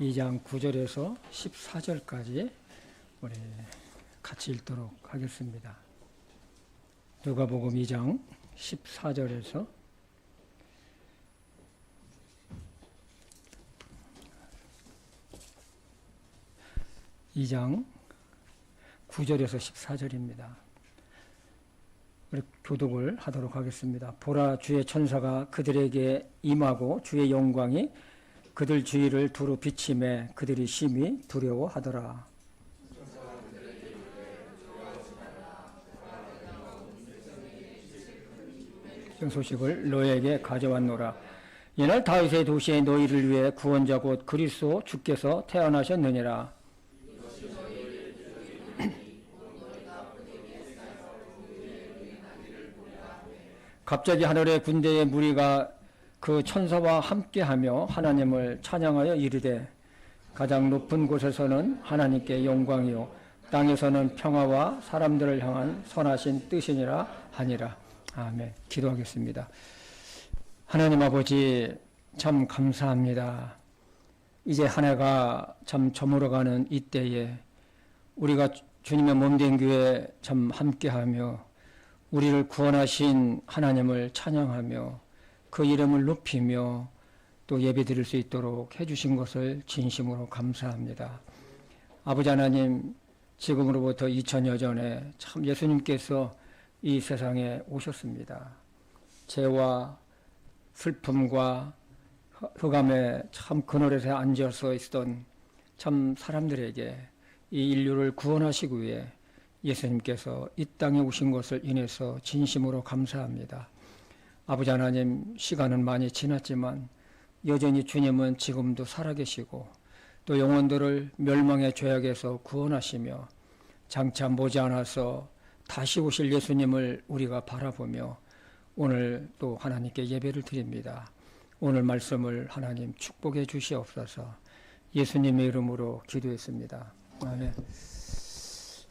2장 9절에서 14절까지 우리 같이 읽도록 하겠습니다. 누가복음 2장 14절에서 2장 9절에서 14절입니다. 우리 교독을 하도록 하겠습니다. 보라, 주의 천사가 그들에게 임하고 주의 영광이 그들 주위를 두루 비치매 그들이 심히 두려워하더라. 소식을 너에게 가져왔노라. 이날 다윗의 도시에 너희를 위해 구원자 곧 그리스도 주께서 태어나셨느니라. 갑자기 하늘의 군대의 무리가 그 천사와 함께하며 하나님을 찬양하여 이르되 가장 높은 곳에서는 하나님께 영광이요 땅에서는 평화와 사람들을 향한 선하신 뜻이니라 하니라. 아멘. 기도하겠습니다. 하나님 아버지, 참 감사합니다. 이제 한 해가 참 저물어가는 이때에 우리가 주님의 몸된 교회 참 함께하며 우리를 구원하신 하나님을 찬양하며 그 이름을 높이며 또 예배드릴 수 있도록 해주신 것을 진심으로 감사합니다. 아버지 하나님, 지금으로부터 2000여 전에 참 예수님께서 이 세상에 오셨습니다. 죄와 슬픔과 흑암의 참 그늘에 앉아서 있던 참 사람들에게 이 인류를 구원하시기 위해 예수님께서 이 땅에 오신 것을 인해서 진심으로 감사합니다. 아버지 하나님, 시간은 많이 지났지만 여전히 주님은 지금도 살아계시고 또 영혼들을 멸망의 죄악에서 구원하시며 장차 머지않아서 다시 오실 예수님을 우리가 바라보며 오늘 또 하나님께 예배를 드립니다. 오늘 말씀을 하나님 축복해 주시옵소서. 예수님의 이름으로 기도했습니다. 아멘.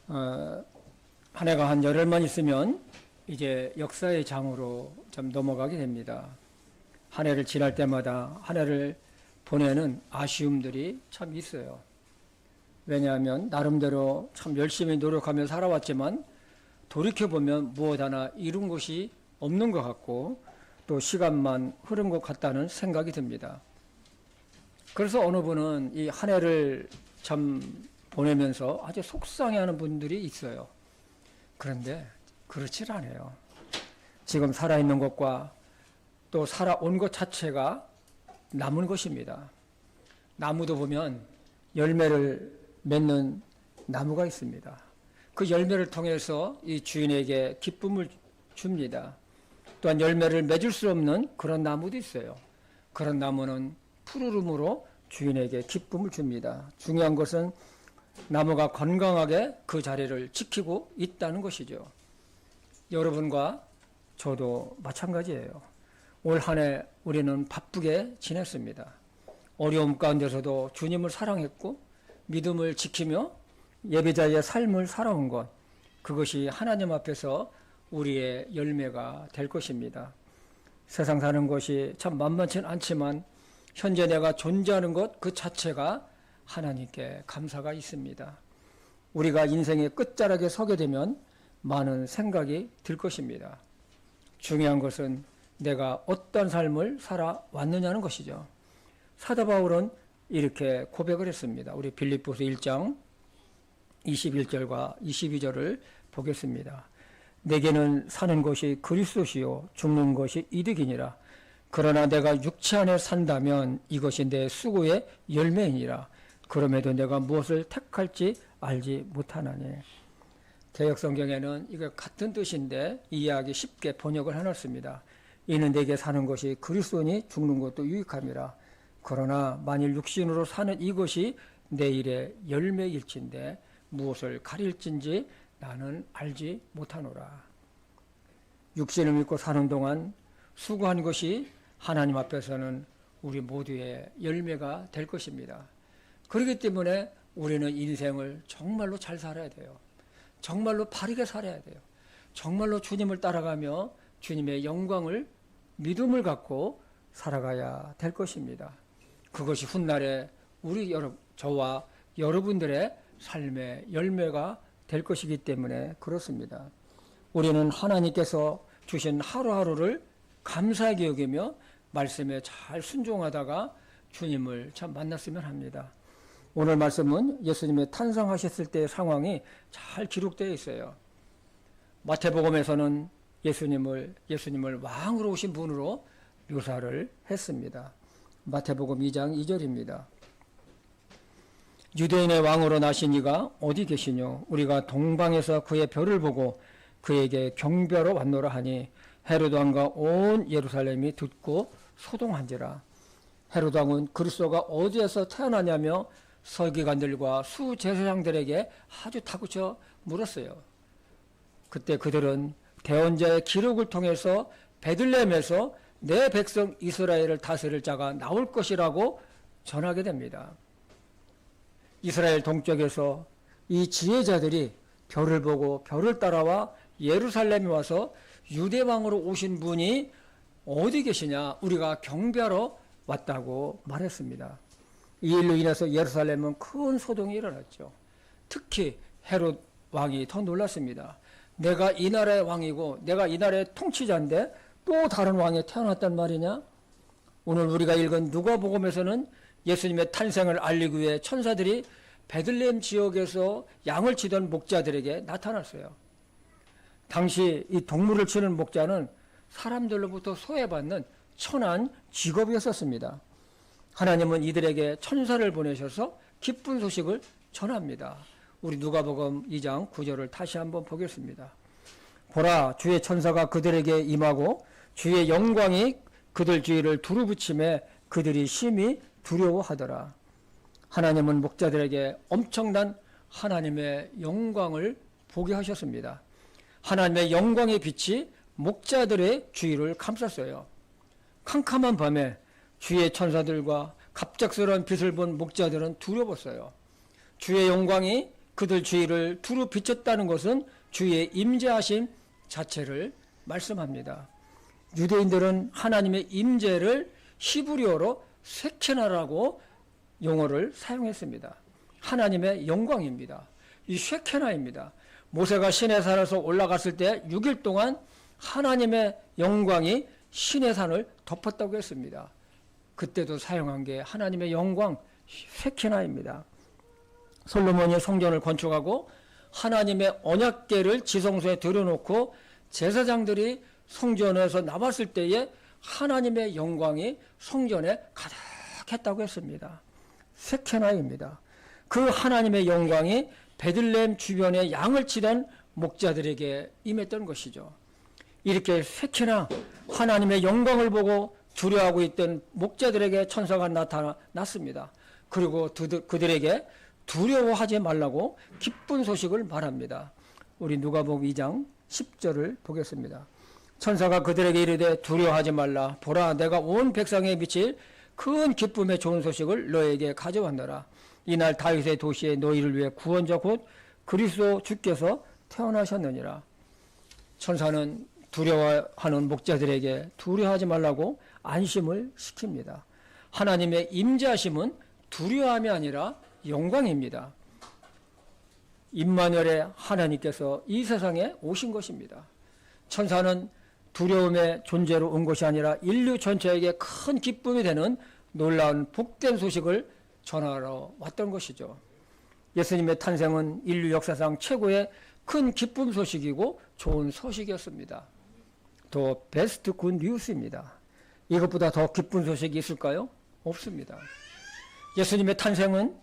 한 해가 한 열흘만 있으면 이제 역사의 장으로 좀 넘어가게 됩니다. 한 해를 지날 때마다 한 해를 보내는 아쉬움들이 참 있어요. 왜냐하면 나름대로 참 열심히 노력하며 살아왔지만 돌이켜보면 무엇 하나 이룬 것이 없는 것 같고 또 시간만 흐른 것 같다는 생각이 듭니다. 그래서 어느 분은 이 한 해를 참 보내면서 아주 속상해하는 분들이 있어요. 그런데 그렇지 않아요. 지금 살아있는 것과 또 살아온 것 자체가 남은 것입니다. 나무도 보면 열매를 맺는 나무가 있습니다. 그 열매를 통해서 이 주인에게 기쁨을 줍니다. 또한 열매를 맺을 수 없는 그런 나무도 있어요. 그런 나무는 푸르름으로 주인에게 기쁨을 줍니다. 중요한 것은 나무가 건강하게 그 자리를 지키고 있다는 것이죠. 여러분과 저도 마찬가지예요. 올 한 해 우리는 바쁘게 지냈습니다. 어려움 가운데서도 주님을 사랑했고 믿음을 지키며 예배자의 삶을 살아온 것, 그것이 하나님 앞에서 우리의 열매가 될 것입니다. 세상 사는 것이 참 만만치는 않지만 현재 내가 존재하는 것 그 자체가 하나님께 감사가 있습니다. 우리가 인생의 끝자락에 서게 되면 많은 생각이 들 것입니다. 중요한 것은 내가 어떤 삶을 살아왔느냐는 것이죠. 사도 바울은 이렇게 고백을 했습니다. 우리 빌립보서 1장 21절과 22절을 보겠습니다. 내게는 사는 것이 그리스도시요 죽는 것이 이득이니라. 그러나 내가 육체 안에 산다면 이것이 내 수고의 열매이니라. 그럼에도 내가 무엇을 택할지 알지 못하나니. 개역성경에는 이거 같은 뜻인데 이해하기 쉽게 번역을 해놨습니다. 이는 내게 사는 것이 그리스도니 죽는 것도 유익함이라. 그러나 만일 육신으로 사는 이것이 내일의 열매일진데 무엇을 가릴진지 나는 알지 못하노라. 육신을 믿고 사는 동안 수고한 것이 하나님 앞에서는 우리 모두의 열매가 될 것입니다. 그렇기 때문에 우리는 인생을 정말로 잘 살아야 돼요. 정말로 바르게 살아야 돼요. 정말로 주님을 따라가며 주님의 영광을, 믿음을 갖고 살아가야 될 것입니다. 그것이 훗날에 저와 여러분들의 삶의 열매가 될 것이기 때문에 그렇습니다. 우리는 하나님께서 주신 하루하루를 감사하게 여기며 말씀에 잘 순종하다가 주님을 참 만났으면 합니다. 오늘 말씀은 예수님의 탄생하셨을 때의 상황이 잘 기록되어 있어요. 마태복음에서는 예수님을 왕으로 오신 분으로 묘사를 했습니다. 마태복음 2장 2절입니다. 유대인의 왕으로 나신 이가 어디 계시뇨? 우리가 동방에서 그의 별을 보고 그에게 경배하러 왔노라 하니 헤로드 왕과 온 예루살렘이 듣고 소동한지라. 헤로드 왕은 그리스도가 어디에서 태어나냐며 서기관들과 수제사장들에게 아주 다그쳐 물었어요. 그때 그들은 대언자의 기록을 통해서 베들레헴에서 내 백성 이스라엘을 다스릴 자가 나올 것이라고 전하게 됩니다. 이스라엘 동쪽에서 이 지혜자들이 별을 보고 별을 따라와 예루살렘에 와서 유대왕으로 오신 분이 어디 계시냐? 우리가 경배하러 왔다고 말했습니다. 이 일로 인해서 예루살렘은 큰 소동이 일어났죠. 특히 헤롯 왕이 더 놀랐습니다. 내가 이 나라의 왕이고 내가 이 나라의 통치자인데 또 다른 왕이 태어났단 말이냐? 오늘 우리가 읽은 누가복음에서는 예수님의 탄생을 알리기 위해 천사들이 베들레헴 지역에서 양을 치던 목자들에게 나타났어요. 당시 이 동물을 치는 목자는 사람들로부터 소외받는 천한 직업이었습니다. 하나님은 이들에게 천사를 보내셔서 기쁜 소식을 전합니다. 우리 누가복음 2장 9절을 다시 한번 보겠습니다. 보라, 주의 천사가 그들에게 임하고 주의 영광이 그들 주위를 두루붙임에 그들이 심히 두려워하더라. 하나님은 목자들에게 엄청난 하나님의 영광을 보게 하셨습니다. 하나님의 영광의 빛이 목자들의 주위를 감쌌어요. 캄캄한 밤에 주의 천사들과 갑작스러운 빛을 본 목자들은 두려웠어요. 주의 영광이 그들 주위를 두루 비쳤다는 것은 주의 임재하심 자체를 말씀합니다. 유대인들은 하나님의 임재를 히브리어로 쉐케나라고 용어를 사용했습니다. 하나님의 영광입니다. 이 쉐케나입니다. 모세가 시내산에서 올라갔을 때 6일 동안 하나님의 영광이 시내산을 덮었다고 했습니다. 그때도 사용한 게 하나님의 영광 쉐케나입니다. 솔로몬이 성전을 건축하고 하나님의 언약궤를 지성소에 들여놓고 제사장들이 성전에서 나왔을 때에 하나님의 영광이 성전에 가득했다고 했습니다. 쉐케나입니다. 그 하나님의 영광이 베들레헴 주변에 양을 치던 목자들에게 임했던 것이죠. 이렇게 쉐케나 하나님의 영광을 보고 두려워하고 있던 목자들에게 천사가 나타났습니다. 그리고 그들에게 두려워하지 말라고 기쁜 소식을 말합니다. 우리 누가복음 2장 10절을 보겠습니다. 천사가 그들에게 이르되 두려워하지 말라. 보라, 내가 온 백성에 미칠 큰 기쁨의 좋은 소식을 너에게 가져왔노라. 이날 다윗의 도시에 너희를 위해 구원자 곧 그리스도 주께서 태어나셨느니라. 천사는 두려워하는 목자들에게 두려워하지 말라고 안심을 시킵니다. 하나님의 임재하심은 두려움이 아니라 영광입니다. 임마누엘의 하나님께서 이 세상에 오신 것입니다. 천사는 두려움의 존재로 온 것이 아니라 인류 전체에게 큰 기쁨이 되는 놀라운 복된 소식을 전하러 왔던 것이죠. 예수님의 탄생은 인류 역사상 최고의 큰 기쁨 소식이고 좋은 소식이었습니다. 더 베스트 굿 뉴스입니다. 이것보다 더 기쁜 소식이 있을까요? 없습니다. 예수님의 탄생은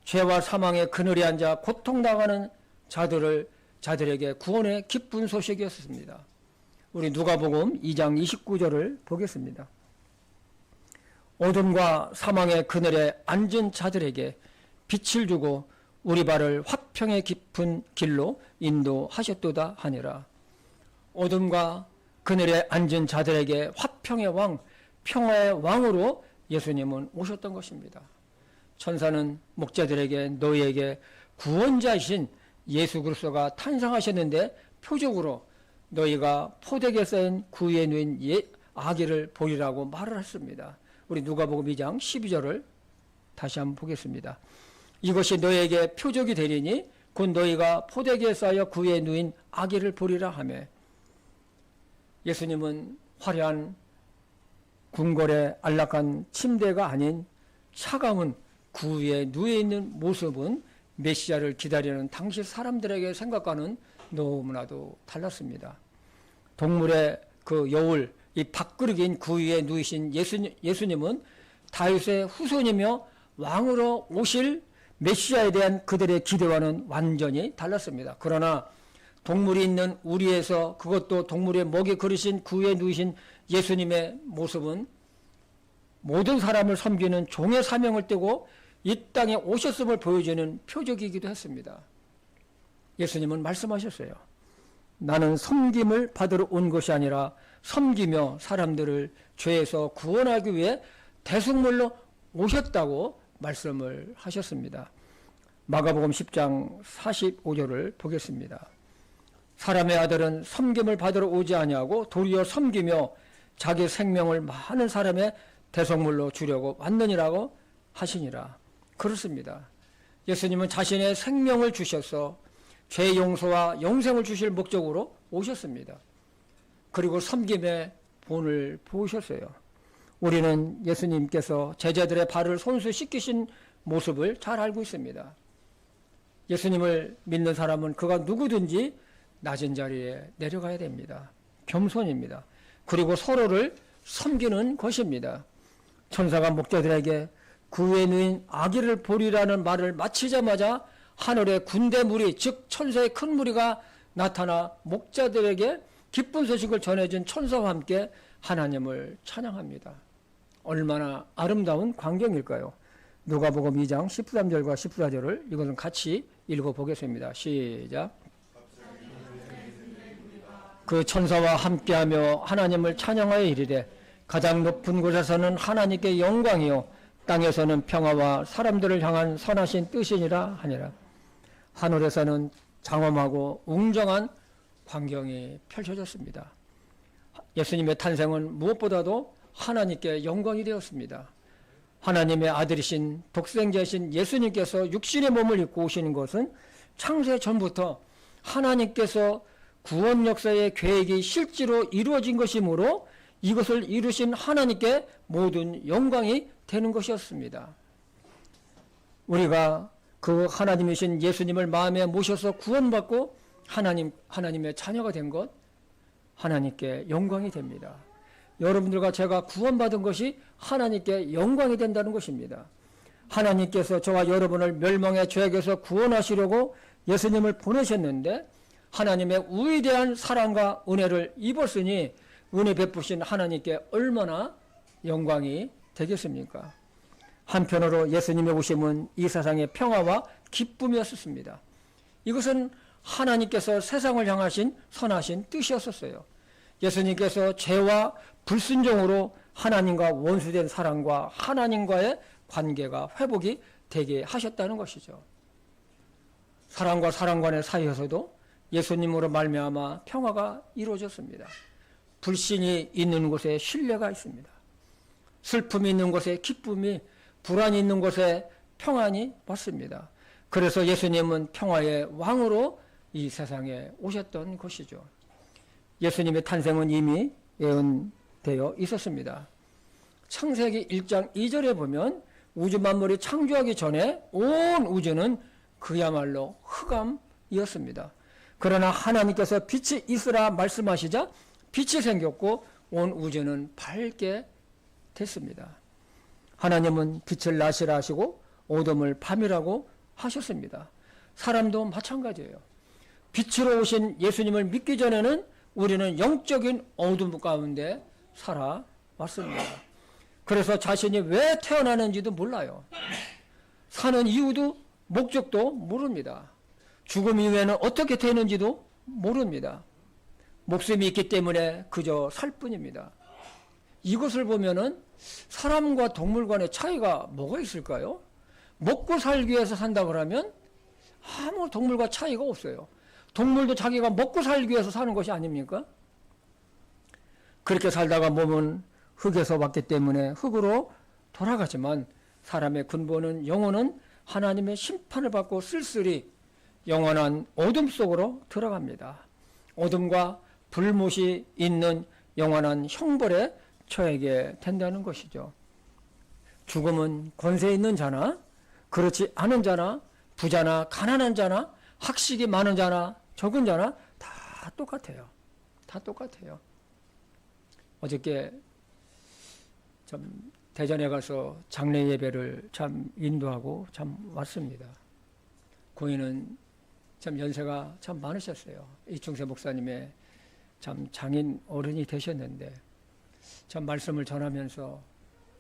죄와 사망의 그늘에 앉아 고통당하는 자들에게 구원의 기쁜 소식이었습니다. 우리 누가복음 2장 29절을 보겠습니다. 어둠과 사망의 그늘에 앉은 자들에게 빛을 주고 우리 발을 화평의 깊은 길로 인도하셨도다 하니라. 어둠과 그늘에 앉은 자들에게 화평의 왕, 평화의 왕으로 예수님은 오셨던 것입니다. 천사는 목자들에게 너희에게 구원자이신 예수 그리스도가 탄생하셨는데 표적으로 너희가 포대에 쌓인 구유에 누인 아기를 보리라고 말을 했습니다. 우리 누가복음 2장 12절을 다시 한번 보겠습니다. 이것이 너에게 표적이 되리니 곧 너희가 포대기에 쌓여 구에 누인 아기를 보리라 하며, 예수님은 화려한 궁궐의 안락한 침대가 아닌 차가운 구 위에 누워있는 모습은 메시아를 기다리는 당시 사람들에게 생각과는 너무나도 달랐습니다. 동물의 그 여울, 이 밥그릇인 구 위에 누이신 예수님은 다윗의 후손이며 왕으로 오실 메시아에 대한 그들의 기대와는 완전히 달랐습니다. 그러나 동물이 있는 우리에서, 그것도 동물의 먹이 그릇인 구 위에 누이신 예수님의 모습은 모든 사람을 섬기는 종의 사명을 띠고 이 땅에 오셨음을 보여주는 표적이기도 했습니다. 예수님은 말씀하셨어요. 나는 섬김을 받으러 온 것이 아니라 섬기며 사람들을 죄에서 구원하기 위해 대속물로 오셨다고 말씀을 하셨습니다. 마가복음 10장 45절을 보겠습니다. 사람의 아들은 섬김을 받으러 오지 아니하고 도리어 섬기며 자기 생명을 많은 사람의 대속물로 주려고 왔느니라고 하시니라. 그렇습니다. 예수님은 자신의 생명을 주셔서 죄 용서와 영생을 주실 목적으로 오셨습니다. 그리고 섬김의 본을 보셨어요. 우리는 예수님께서 제자들의 발을 손수 씻기신 모습을 잘 알고 있습니다. 예수님을 믿는 사람은 그가 누구든지 낮은 자리에 내려가야 됩니다. 겸손입니다. 그리고 서로를 섬기는 것입니다. 천사가 목자들에게 구에 누인 아기를 보리라는 말을 마치자마자 하늘의 군대 무리, 즉 천사의 큰 무리가 나타나 목자들에게 기쁜 소식을 전해준 천사와 함께 하나님을 찬양합니다. 얼마나 아름다운 광경일까요? 누가복음 2장 13절과 14절을 이것은 같이 읽어보겠습니다. 시작. 그 천사와 함께하며 하나님을 찬양하여 이르되 가장 높은 곳에서는 하나님께 영광이요 땅에서는 평화와 사람들을 향한 선하신 뜻이니라 하니라. 하늘에서는 장엄하고 웅장한 광경이 펼쳐졌습니다. 예수님의 탄생은 무엇보다도 하나님께 영광이 되었습니다. 하나님의 아들이신 독생자이신 예수님께서 육신의 몸을 입고 오시는 것은 창세 전부터 하나님께서 구원 역사의 계획이 실제로 이루어진 것이므로 이것을 이루신 하나님께 모든 영광이 되는 것이었습니다. 우리가 그 하나님이신 예수님을 마음에 모셔서 구원받고 하나님의 자녀가 된 것, 하나님께 영광이 됩니다. 여러분들과 제가 구원받은 것이 하나님께 영광이 된다는 것입니다. 하나님께서 저와 여러분을 멸망의 죄악에서 구원하시려고 예수님을 보내셨는데 하나님의 위대한 사랑과 은혜를 입었으니 은혜 베푸신 하나님께 얼마나 영광이 되겠습니까? 한편으로 예수님의 오심은 이 세상의 평화와 기쁨이었습니다. 이것은 하나님께서 세상을 향하신 선하신 뜻이었었어요. 예수님께서 죄와 불순종으로 하나님과 원수된 사람과 하나님과의 관계가 회복이 되게 하셨다는 것이죠. 사람과 사람 간의 사이에서도 예수님으로 말미암아 평화가 이루어졌습니다. 불신이 있는 곳에 신뢰가 있습니다. 슬픔이 있는 곳에 기쁨이, 불안이 있는 곳에 평안이 왔습니다. 그래서 예수님은 평화의 왕으로 이 세상에 오셨던 것이죠. 예수님의 탄생은 이미 예언되어 있었습니다. 창세기 1장 2절에 보면 우주 만물이 창조하기 전에 온 우주는 그야말로 흑암이었습니다. 그러나 하나님께서 빛이 있으라 말씀하시자 빛이 생겼고 온 우주는 밝게 됐습니다. 하나님은 빛을 낮이라 하시고 어둠을 밤이라고 하셨습니다. 사람도 마찬가지예요. 빛으로 오신 예수님을 믿기 전에는 우리는 영적인 어둠 가운데 살아왔습니다. 그래서 자신이 왜 태어나는지도 몰라요. 사는 이유도 목적도 모릅니다. 죽음 이후에는 어떻게 되는지도 모릅니다. 목숨이 있기 때문에 그저 살 뿐입니다. 이것을 보면은 사람과 동물 간의 차이가 뭐가 있을까요? 먹고 살기 위해서 산다고 하면 아무 동물과 차이가 없어요. 동물도 자기가 먹고 살기 위해서 사는 것이 아닙니까? 그렇게 살다가 몸은 흙에서 왔기 때문에 흙으로 돌아가지만 사람의 근본은 영혼은 하나님의 심판을 받고 쓸쓸히 영원한 어둠 속으로 들어갑니다. 어둠과 불못이 있는 영원한 형벌에 처하게 된다는 것이죠. 죽음은 권세 있는 자나 그렇지 않은 자나 부자나 가난한 자나 학식이 많은 자나 적은 자나 다 똑같아요. 다 똑같아요. 어저께 참 대전에 가서 장례 예배를 참 인도하고 참 왔습니다. 고인은 참 연세가 참 많으셨어요. 이충세 목사님의 참 장인 어른이 되셨는데 참 말씀을 전하면서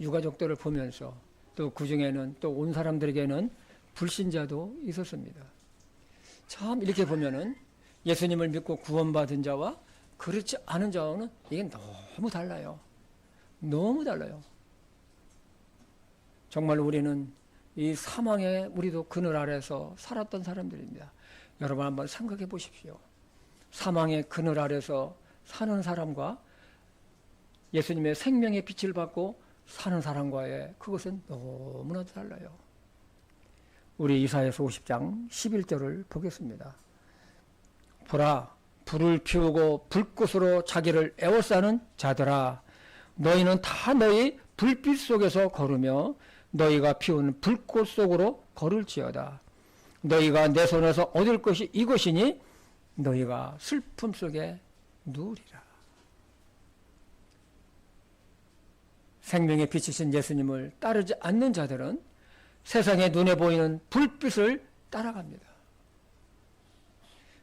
유가족들을 보면서 또 그중에는 또 온 사람들에게는 불신자도 있었습니다. 참 이렇게 보면은 예수님을 믿고 구원받은 자와 그렇지 않은 자와는 이게 너무 달라요. 너무 달라요. 정말 우리는 이 사망의 우리도 그늘 아래서 살았던 사람들입니다. 여러분 한번 생각해 보십시오. 사망의 그늘 아래서 사는 사람과 예수님의 생명의 빛을 받고 사는 사람과의 그것은 너무나도 달라요. 우리 이사야서 50장 11절을 보겠습니다. 보라, 불을 피우고 불꽃으로 자기를 에워싸는 자들아, 너희는 다 너희 불빛 속에서 걸으며 너희가 피운 불꽃 속으로 걸을지어다. 너희가 내 손에서 얻을 것이 이것이니 너희가 슬픔 속에 누우리라. 생명의 빛이신 예수님을 따르지 않는 자들은 세상의 눈에 보이는 불빛을 따라갑니다.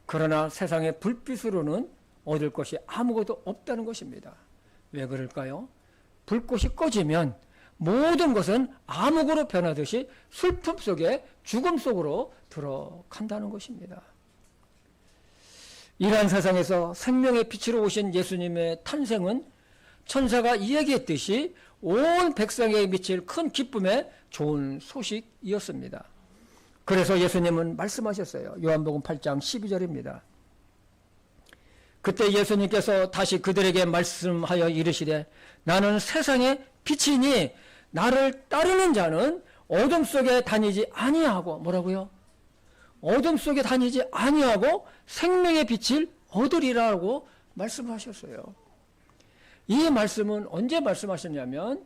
그러나 세상의 불빛으로는 얻을 것이 아무것도 없다는 것입니다. 왜 그럴까요? 불꽃이 꺼지면 모든 것은 암흑으로 변하듯이 슬픔 속에 죽음 속으로 들어간다는 것입니다. 이러한 세상에서 생명의 빛으로 오신 예수님의 탄생은 천사가 이야기했듯이 온 백성에게 미칠 큰 기쁨의 좋은 소식이었습니다. 그래서 예수님은 말씀하셨어요. 요한복음 8장 12절입니다. 그때 예수님께서 다시 그들에게 말씀하여 이르시되 나는 세상의 빛이니 나를 따르는 자는 어둠 속에 다니지 아니하고 뭐라고요? 어둠 속에 다니지 아니하고 생명의 빛을 얻으리라고 말씀하셨어요. 이 말씀은 언제 말씀하셨냐면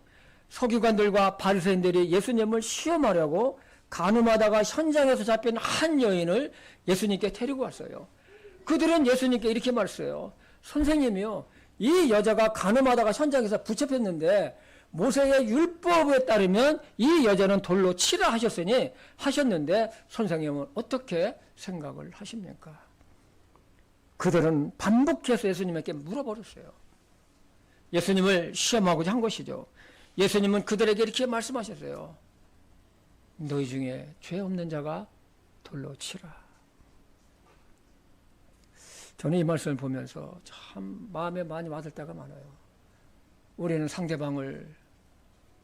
서기관들과 바리새인들이 예수님을 시험하려고 간음하다가 현장에서 잡힌 한 여인을 예수님께 데리고 왔어요. 그들은 예수님께 이렇게 말했어요. 선생님이요, 이 여자가 간음하다가 현장에서 붙잡혔는데 모세의 율법에 따르면 이 여자는 돌로 치라 하셨는데 선생님은 어떻게 생각을 하십니까? 그들은 반복해서 예수님에게 물어버렸어요. 예수님을 시험하고자 한 것이죠. 예수님은 그들에게 이렇게 말씀하셨어요. 너희 중에 죄 없는 자가 돌로 치라. 저는 이 말씀을 보면서 참 마음에 많이 와닿을 때가 많아요. 우리는 상대방을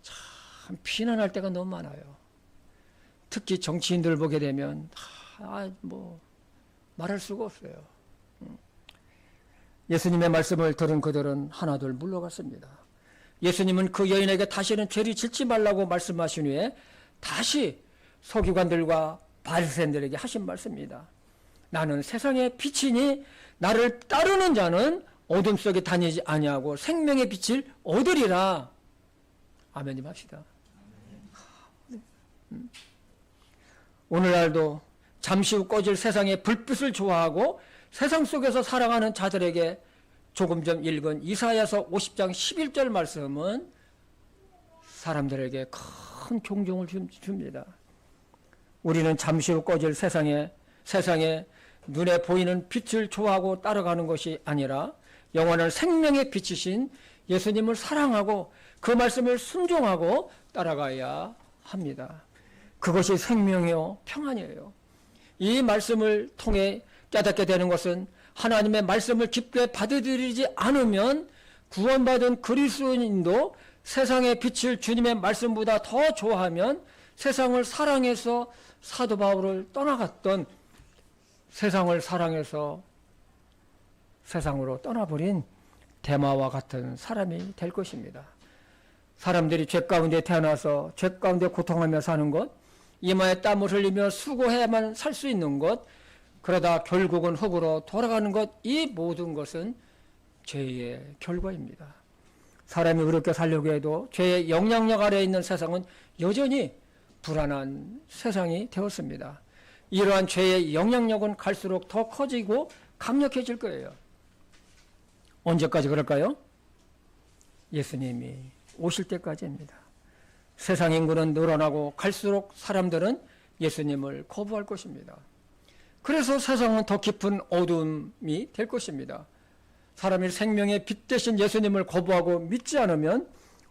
참 비난할 때가 너무 많아요. 특히 정치인들 보게 되면 말할 수가 없어요. 예수님의 말씀을 들은 그들은 하나둘 물러갔습니다. 예수님은 그 여인에게 다시는 죄를 짓지 말라고 말씀하신 후에 다시 서기관들과 바리새인들에게 하신 말씀입니다. 나는 세상의 빛이니 나를 따르는 자는 어둠 속에 다니지 아니하고 생명의 빛을 얻으리라. 아멘님 합시다. 오늘날도 잠시 후 꺼질 세상의 불빛을 좋아하고 세상 속에서 살아가는 자들에게 조금 전 읽은 이사야서 50장 11절 말씀은 사람들에게 큰 존중을 줍니다. 우리는 잠시 후 꺼질 세상에 눈에 보이는 빛을 좋아하고 따라가는 것이 아니라 영원한 생명의 빛이신 예수님을 사랑하고 그 말씀을 순종하고 따라가야 합니다. 그것이 생명이요 평안이에요. 이 말씀을 통해 깨닫게 되는 것은 하나님의 말씀을 깊게 받아들이지 않으면 구원받은 그리스도인도 세상의 빛을 주님의 말씀보다 더 좋아하면 세상을 사랑해서 사도 바울을 떠나갔던 세상을 사랑해서 세상으로 떠나버린 데마와 같은 사람이 될 것입니다. 사람들이 죄 가운데 태어나서 죄 가운데 고통하며 사는 것, 이마에 땀을 흘리며 수고해야만 살 수 있는 것, 그러다 결국은 흙으로 돌아가는 것, 이 모든 것은 죄의 결과입니다. 사람이 의롭게 살려고 해도 죄의 영향력 아래에 있는 세상은 여전히 불안한 세상이 되었습니다. 이러한 죄의 영향력은 갈수록 더 커지고 강력해질 거예요. 언제까지 그럴까요? 예수님이 오실 때까지입니다. 세상 인구는 늘어나고 갈수록 사람들은 예수님을 거부할 것입니다. 그래서 세상은 더 깊은 어둠이 될 것입니다. 사람이 생명의 빛 대신 예수님을 거부하고 믿지 않으면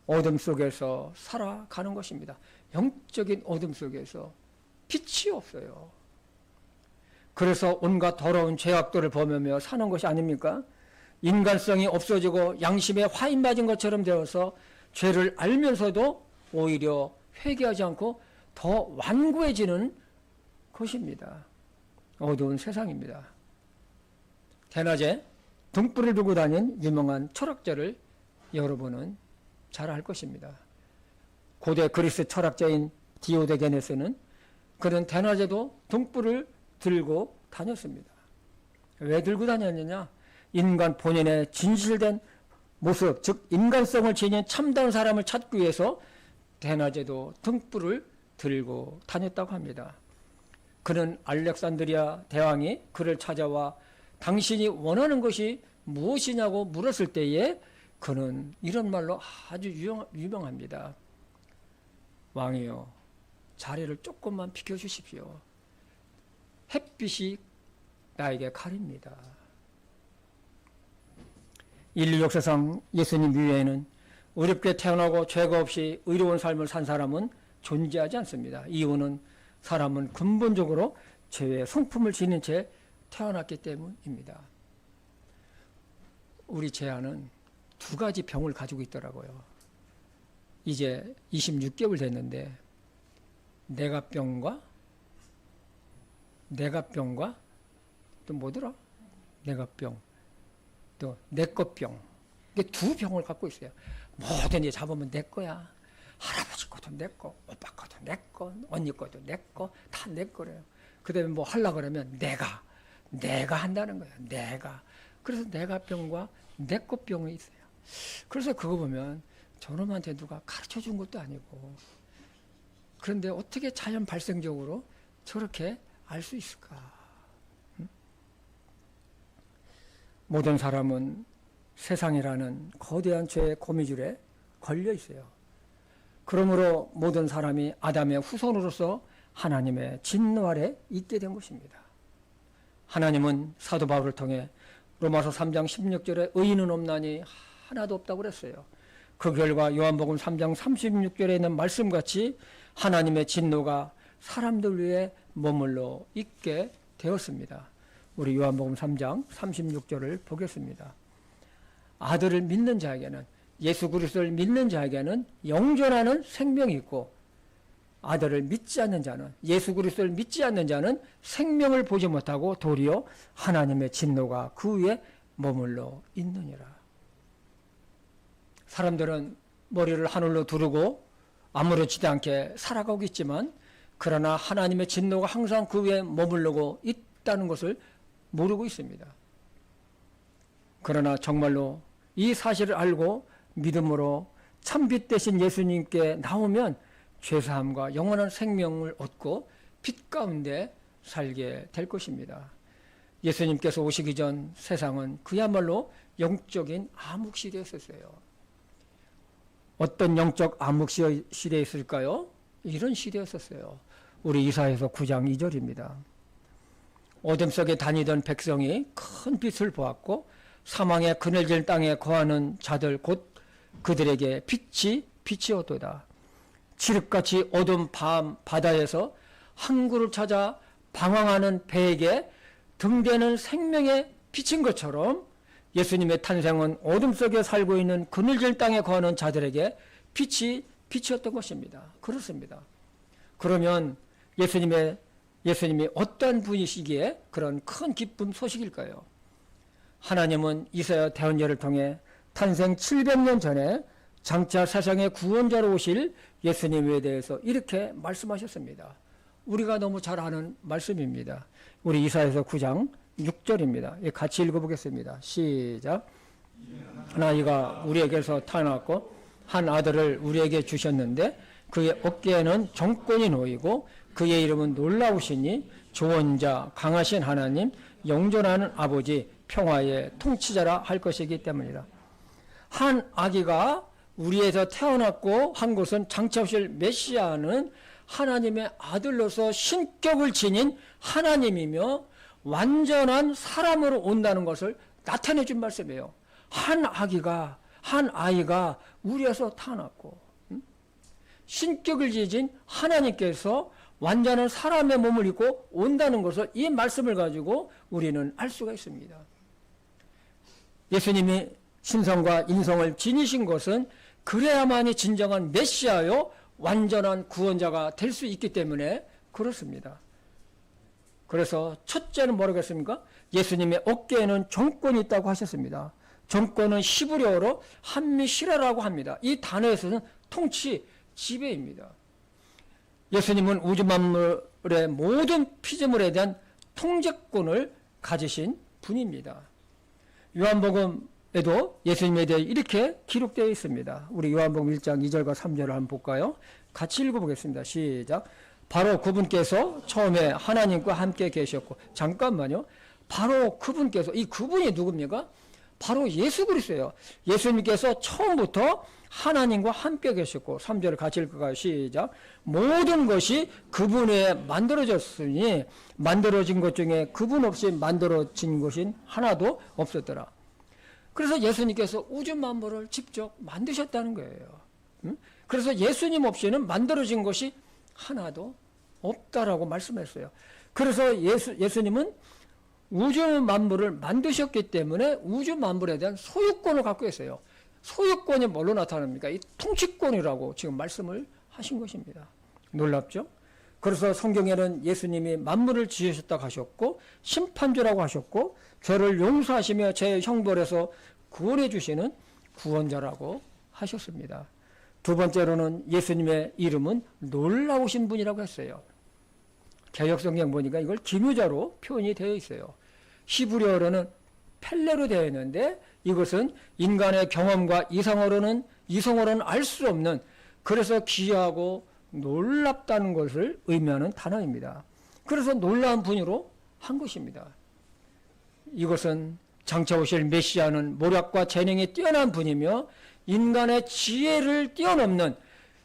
어둠 속에서 살아가는 것입니다. 영적인 어둠 속에서 빛이 없어요. 그래서 온갖 더러운 죄악들을 범하며 사는 것이 아닙니까? 인간성이 없어지고 양심에 화인 맞은 것처럼 되어서 죄를 알면서도 오히려 회개하지 않고 더 완고해지는 것입니다. 어두운 세상입니다. 대낮에 등불을 들고 다닌 유명한 철학자를 여러분은 잘 알 것입니다. 고대 그리스 철학자인 디오데게네스는 그는 대낮에도 등불을 들고 다녔습니다. 왜 들고 다녔느냐? 인간 본연의 진실된 모습, 즉 인간성을 지닌 참다운 사람을 찾기 위해서 대낮에도 등불을 들고 다녔다고 합니다. 그는 알렉산드리아 대왕이 그를 찾아와 당신이 원하는 것이 무엇이냐고 물었을 때에 그는 이런 말로 아주 유명합니다. 왕이여, 자리를 조금만 비켜주십시오. 햇빛이 나에게 가립니다. 인류 역사상 예수님 이외에는 의롭게 태어나고 죄가 없이 의로운 삶을 산 사람은 존재하지 않습니다. 이유는 사람은 근본적으로 죄의 성품을 지닌 채 태어났기 때문입니다. 우리 죄아는 두 가지 병을 가지고 있더라고요. 이제 26개월 됐는데 내가병과 또 뭐더라? 내가병, 또 내꺼병. 이게 두 병을 갖고 있어요. 뭐든 잡으면 내 거야. 할아버지 것도 내 거, 오빠 것도 내 거, 언니 것도 내 거, 다 내 거래요. 그 다음에 뭐 하려고 그러면 내가 한다는 거예요. 내가. 그래서 내가병과 내꺼병이 있어요. 그래서 그거 보면 저놈한테 누가 가르쳐 준 것도 아니고, 그런데 어떻게 자연 발생적으로 저렇게 알 수 있을까? 응? 모든 사람은 세상이라는 거대한 죄의 거미줄에 걸려 있어요. 그러므로 모든 사람이 아담의 후손으로서 하나님의 진노 아래 있게 된 것입니다. 하나님은 사도 바울을 통해 로마서 3장 16절에 의인은 없나니 하나도 없다고 그랬어요. 그 결과 요한복음 3장 36절에 있는 말씀같이 하나님의 진노가 사람들 위에 머물러 있게 되었습니다. 우리 요한복음 3장 36절을 보겠습니다. 아들을 믿는 자에게는, 예수 그리스도를 믿는 자에게는 영존하는 생명이 있고, 아들을 믿지 않는 자는, 예수 그리스도를 믿지 않는 자는 생명을 보지 못하고 도리어 하나님의 진노가 그 위에 머물러 있느니라. 사람들은 머리를 하늘로 두르고 아무렇지도 않게 살아가고 있지만, 그러나 하나님의 진노가 항상 그 위에 머무르고 있다는 것을 모르고 있습니다. 그러나 정말로 이 사실을 알고 믿음으로 참빛 대신 예수님께 나오면 죄사함과 영원한 생명을 얻고 빛 가운데 살게 될 것입니다. 예수님께서 오시기 전 세상은 그야말로 영적인 암흑시대였었어요. 어떤 영적 암흑시대에 있을까요? 이런 시대였었어요. 우리 이사야서 9장 2절입니다. 어둠 속에 다니던 백성이 큰 빛을 보았고 사망의 그늘질 땅에 거하는 자들 곧 그들에게 빛이 비치었도다. 칠흑같이 어두운 밤 바다에서 항구를 찾아 방황하는 배에게 등대는 생명의 빛인 것처럼 예수님의 탄생은 어둠 속에 살고 있는 그늘질 땅에 거하는 자들에게 빛이 비치었던 것입니다. 그렇습니다. 그러면 예수님이 어떤 분이시기에 그런 큰 기쁨 소식일까요? 하나님은 이사야 대언자를 통해 탄생 700년 전에 장차 세상의 구원자로 오실 예수님에 대해서 이렇게 말씀하셨습니다. 우리가 너무 잘 아는 말씀입니다. 우리 이사야서 9장 6절입니다. 같이 읽어보겠습니다. 시작. 하나님이 우리에게서 태어났고 한 아들을 우리에게 주셨는데 그의 어깨에는 정권이 놓이고 그의 이름은 놀라우시니 조언자, 강하신 하나님, 영존하는 아버지, 평화의 통치자라 할 것이기 때문이다. 한 아기가 우리에서 태어났고 한 것은 장차 오실 메시아는 하나님의 아들로서 신격을 지닌 하나님이며 완전한 사람으로 온다는 것을 나타내 준 말씀이에요. 한 아이가 우리에서 태어났고 신격을 지닌 하나님께서 완전한 사람의 몸을 입고 온다는 것을 이 말씀을 가지고 우리는 알 수가 있습니다. 예수님이 신성과 인성을 지니신 것은 그래야만이 진정한 메시아요 완전한 구원자가 될 수 있기 때문에 그렇습니다. 그래서 첫째는 뭐라겠습니까? 예수님의 어깨에는 정권이 있다고 하셨습니다. 정권은 히브리어로 한미시라라고 합니다. 이 단어에서는 통치, 지배입니다. 예수님은 우주 만물의 모든 피조물에 대한 통제권을 가지신 분입니다. 요한복음에도 예수님에 대해 이렇게 기록되어 있습니다. 우리 요한복음 1장 2절과 3절을 한번 볼까요? 같이 읽어보겠습니다. 시작. 바로 그분께서 처음에 하나님과 함께 계셨고, 잠깐만요. 바로 그분께서, 이 그분이 누굽니까? 바로 예수 그리스도예요. 예수님께서 처음부터 하나님과 함께 계셨고, 3절을 같이 읽을까요? 시작. 모든 것이 그분에 만들어졌으니 만들어진 것 중에 그분 없이 만들어진 것은 하나도 없었더라. 그래서 예수님께서 우주 만물을 직접 만드셨다는 거예요. 그래서 예수님 없이는 만들어진 것이 하나도 없다라고 말씀했어요. 그래서 예수님은 우주 만물을 만드셨기 때문에 우주 만물에 대한 소유권을 갖고 있어요. 소유권이 뭘로 나타납니까? 이 통치권이라고 지금 말씀을 하신 것입니다. 놀랍죠? 그래서 성경에는 예수님이 만물을 지으셨다고 하셨고 심판주라고 하셨고 죄를 용서하시며 제 형벌에서 구원해 주시는 구원자라고 하셨습니다. 두 번째로는 예수님의 이름은 놀라우신 분이라고 했어요. 개역성경 보니까 이걸 기묘자로 표현이 되어 있어요. 히브리어로는 펠레로 되어 있는데 이것은 인간의 경험과 이성으로는 알 수 없는, 그래서 귀하고 놀랍다는 것을 의미하는 단어입니다. 그래서 놀라운 분으로 한 것입니다. 이것은 장차 오실 메시아는 모략과 재능이 뛰어난 분이며 인간의 지혜를 뛰어넘는,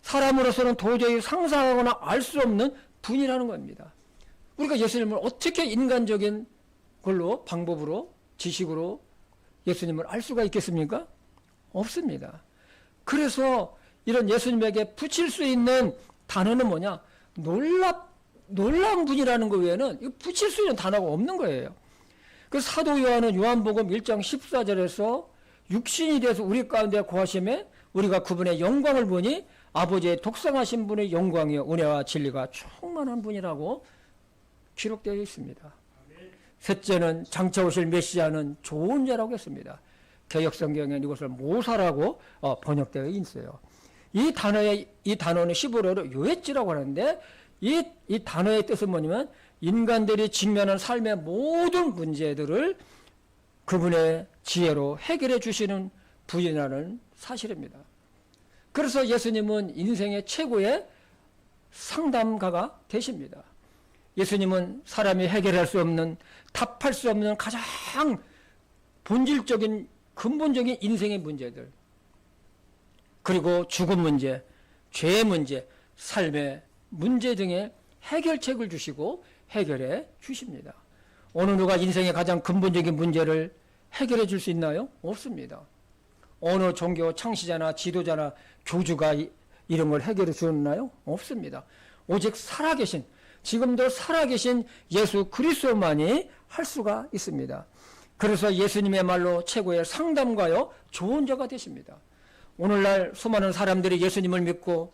사람으로서는 도저히 상상하거나 알 수 없는 분이라는 겁니다. 우리가 예수님을 어떻게 인간적인 걸로, 방법으로, 지식으로 예수님을 알 수가 있겠습니까? 없습니다. 그래서 이런 예수님에게 붙일 수 있는 단어는 뭐냐? 놀라운 분이라는 것 외에는 붙일 수 있는 단어가 없는 거예요. 그 사도 요한은 요한복음 1장 14절에서 육신이 돼서 우리 가운데 거하심에 우리가 그분의 영광을 보니 아버지의 독생하신 분의 영광이요 은혜와 진리가 충만한 분이라고 기록되어 있습니다. 셋째는 장차 오실 메시아는 좋은 자라고 했습니다. 개역성경에 이것을 모사라고 번역되어 있어요. 이 단어는 히브리어로 요엣지라고 하는데 이 단어의 뜻은 뭐냐면 인간들이 직면한 삶의 모든 문제들을 그분의 지혜로 해결해 주시는 분이라는 사실입니다. 그래서 예수님은 인생의 최고의 상담가가 되십니다. 예수님은 사람이 해결할 수 없는, 답할 수 없는 가장 본질적인, 근본적인 인생의 문제들, 그리고 죽음 문제, 죄의 문제, 삶의 문제 등의 해결책을 주시고 해결해 주십니다. 어느 누가 인생의 가장 근본적인 문제를 해결해 줄 수 있나요? 없습니다. 어느 종교 창시자나 지도자나 교주가 이런 걸 해결해 주었나요? 없습니다. 오직 살아계신, 지금도 살아계신 예수 그리스도만이 할 수가 있습니다. 그래서 예수님의 말로 최고의 상담가요 조언자가 되십니다. 오늘날 수많은 사람들이 예수님을 믿고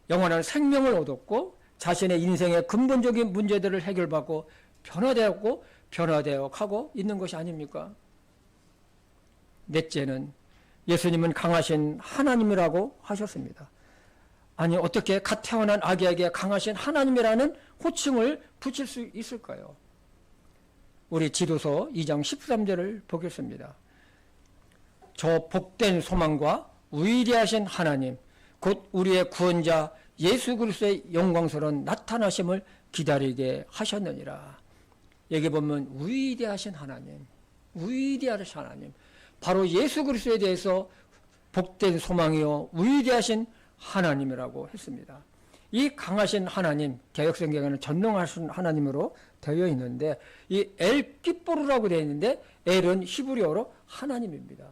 영원한 생명을 얻었고 자신의 인생의 근본적인 문제들을 해결받고 변화되어 가고 있는 것이 아닙니까? 넷째는 예수님은 강하신 하나님이라고 하셨습니다. 아니 어떻게 갓 태어난 아기에게 강하신 하나님이라는 호칭을 붙일 수 있을까요? 우리 지도서 2장 13절을 보겠습니다. 저 복된 소망과 위대하신 하나님 곧 우리의 구원자 예수 그리스도의 영광스러운 나타나심을 기다리게 하셨느니라. 여기 보면 위대하신 하나님, 위대하신 하나님, 바로 예수 그리스도에 대해서 복된 소망이요 위대하신 하나님이라고 했습니다. 이 강하신 하나님, 개역성경에는 전능하신 하나님으로 되어 있는데 이 엘 끼뽀르라고 되어 있는데 엘은 히브리어로 하나님입니다.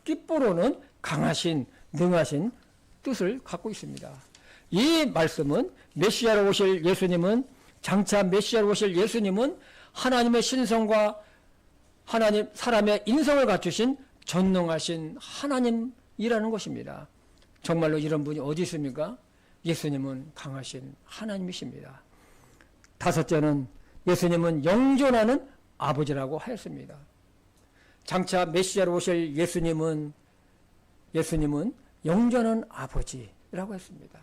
끼뽀르는 강하신, 능하신 뜻을 갖고 있습니다. 이 말씀은 메시아로 오실 예수님은, 장차 메시아로 오실 예수님은 하나님의 신성과 하나님 사람의 인성을 갖추신 전능하신 하나님이라는 것입니다. 정말로 이런 분이 어디 있습니까? 예수님은 강하신 하나님이십니다. 다섯째는 예수님은 영존하는 아버지라고 하였습니다. 장차 메시아로 오실 예수님은 영존하는 아버지라고 했습니다.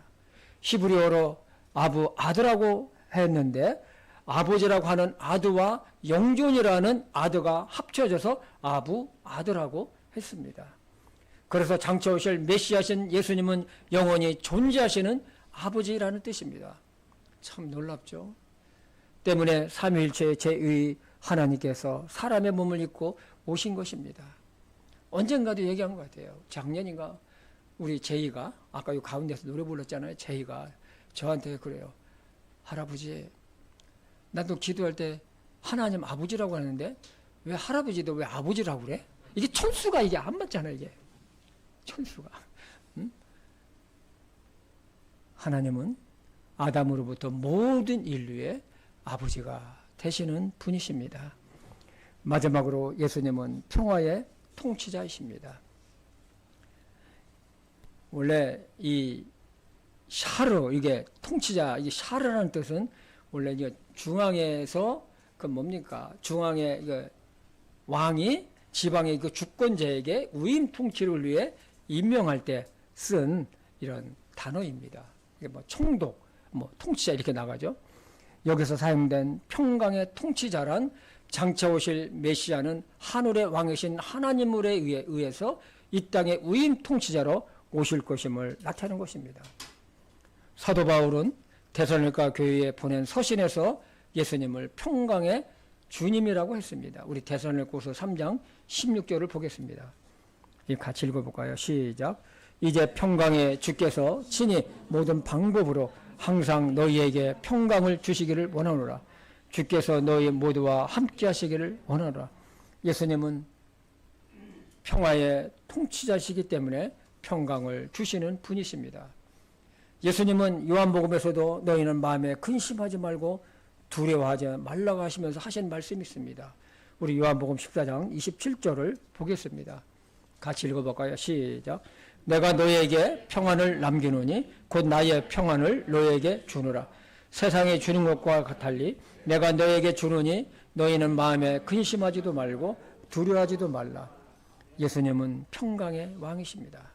히브리어로 아들하고 했는데 아버지라고 하는 아드와 영존이라는 아드가 합쳐져서 아들하고 했습니다. 그래서 장차 오실 메시아신 예수님은 영원히 존재하시는 아버지라는 뜻입니다. 참 놀랍죠? 때문에 삼위일체 제2 하나님께서 사람의 몸을 입고 오신 것입니다. 언젠가도 얘기한 것 같아요. 작년인가 우리 제이가 아까 이 가운데서 노래 불렀잖아요. 제이가 저한테 그래요. 할아버지, 나도 기도할 때 하나님 아버지라고 하는데 왜 할아버지도 왜 아버지라고 그래? 이게 천수가 이게 안 맞잖아 이게. 천수가. 응? 하나님은 아담으로부터 모든 인류의 아버지가 되시는 분이십니다. 마지막으로 예수님은 평화의 통치자이십니다. 원래 이 샤르, 이게 통치자, 이 샤르라는 뜻은 원래 이제 중앙에서 그 뭡니까? 중앙의 그 왕이 지방의 그 주권자에게 위임 통치를 위해 임명할 때 쓴 이런 단어입니다. 이게 뭐 총독, 뭐 통치자 이렇게 나가죠. 여기서 사용된 평강의 통치자란 장차 오실 메시아는 하늘의 왕이신 하나님을 의해서 이 땅의 위임 통치자로 오실 것임을 나타내는 것입니다. 사도 바울은 데살로니가 교회에 보낸 서신에서 예수님을 평강의 주님이라고 했습니다. 우리 데살로니가서 3장 16절을 보겠습니다. 같이 읽어볼까요? 시작. 이제 평강의 주께서 친히 모든 방법으로 항상 너희에게 평강을 주시기를 원하노라. 주께서 너희 모두와 함께 하시기를 원하노라. 예수님은 평화의 통치자시기 때문에 평강을 주시는 분이십니다. 예수님은 요한복음에서도 너희는 마음에 근심하지 말고 두려워하지 말라고 하시면서 하신 말씀이 있습니다. 우리 요한복음 14장 27절을 보겠습니다. 같이 읽어볼까요? 시작. 내가 너희에게 평안을 남기노니 곧 나의 평안을 너희에게 주노라. 세상에 주는 것과 같으니 내가 너희에게 주노니 너희는 마음에 근심하지도 말고 두려워하지도 말라. 예수님은 평강의 왕이십니다.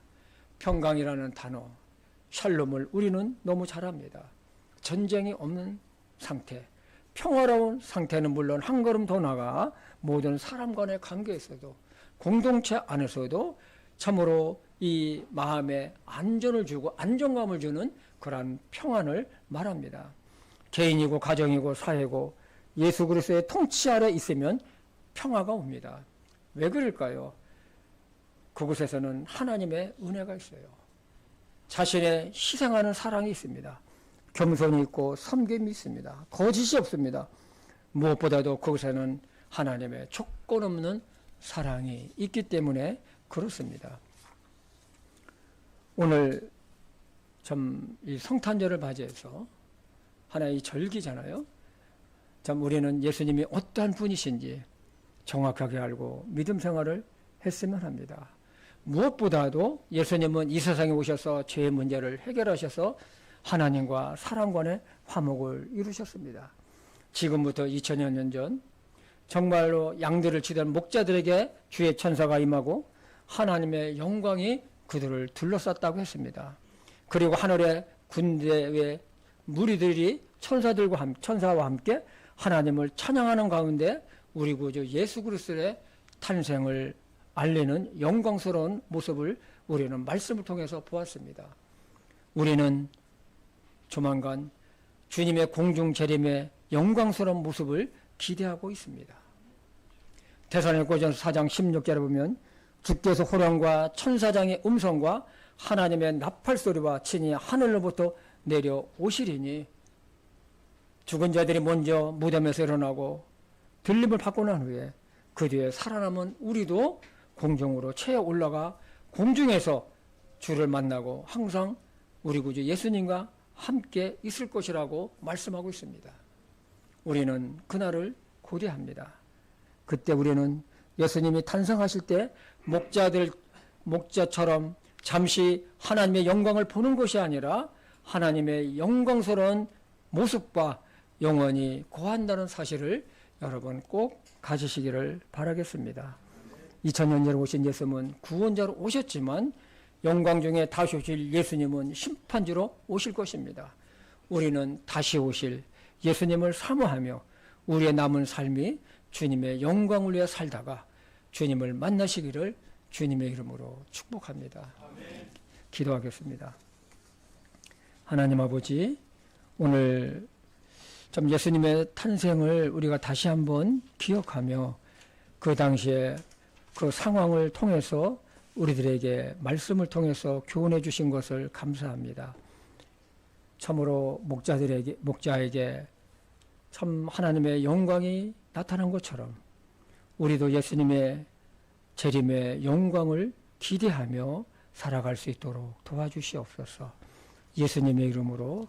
평강이라는 단어, 샬롬을 우리는 너무 잘 압니다. 전쟁이 없는 상태, 평화로운 상태는 물론 한 걸음 더 나가 모든 사람 간의 관계에서도 공동체 안에서도 참으로 이 마음에 안전을 주고 안정감을 주는 그러한 평안을 말합니다. 개인이고 가정이고 사회고 예수 그리스도의 통치 아래 있으면 평화가 옵니다. 왜 그럴까요? 그곳에서는 하나님의 은혜가 있어요. 자신의 희생하는 사랑이 있습니다. 겸손이 있고 섬김이 있습니다. 거짓이 없습니다. 무엇보다도 그곳에는 하나님의 조건 없는 사랑이 있기 때문에 그렇습니다. 오늘 참 이 성탄절을 맞이해서 하나의 절기잖아요. 참 우리는 예수님이 어떠한 분이신지 정확하게 알고 믿음 생활을 했으면 합니다. 무엇보다도 예수님은 이 세상에 오셔서 죄의 문제를 해결하셔서 하나님과 사람 간의 화목을 이루셨습니다. 지금부터 2000여 년 전 정말로 양들을 치던 목자들에게 주의 천사가 임하고 하나님의 영광이 그들을 둘러쌌다고 했습니다. 그리고 하늘의 군대의 무리들이 천사와 함께 하나님을 찬양하는 가운데 우리 구주 예수 그리스도의 탄생을 알리는 영광스러운 모습을 우리는 말씀을 통해서 보았습니다. 우리는 조만간 주님의 공중 재림의 영광스러운 모습을 기대하고 있습니다. 데살로니가전서 4장 16절에 보면 주께서 호령과 천사장의 음성과 하나님의 나팔소리와 친히 하늘로부터 내려오시리니 죽은 자들이 먼저 무덤에서 일어나고 들림을 받고 난 후에 그 뒤에 살아남은 우리도 공중으로 채어 올라가 공중에서 주를 만나고 항상 우리 구주 예수님과 함께 있을 것이라고 말씀하고 있습니다. 우리는 그날을 고대합니다. 그때 우리는 예수님이 탄생하실 때 목자처럼 잠시 하나님의 영광을 보는 것이 아니라 하나님의 영광스러운 모습과 영원히 거한다는 사실을 여러분 꼭 가지시기를 바라겠습니다. 2000년 전에 오신 예수님은 구원자로 오셨지만 영광 중에 다시 오실 예수님은 심판주로 오실 것입니다. 우리는 다시 오실 예수님을 사모하며 우리의 남은 삶이 주님의 영광을 위해 살다가 주님을 만나시기를 주님의 이름으로 축복합니다. 기도하겠습니다. 하나님 아버지, 오늘 참 예수님의 탄생을 우리가 다시 한번 기억하며 그 당시에 그 상황을 통해서 우리들에게 말씀을 통해서 교훈해 주신 것을 감사합니다. 참으로 목자에게 참 하나님의 영광이 나타난 것처럼 우리도 예수님의 재림의 영광을 기대하며 살아갈 수 있도록 도와주시옵소서. 예수님의 이름으로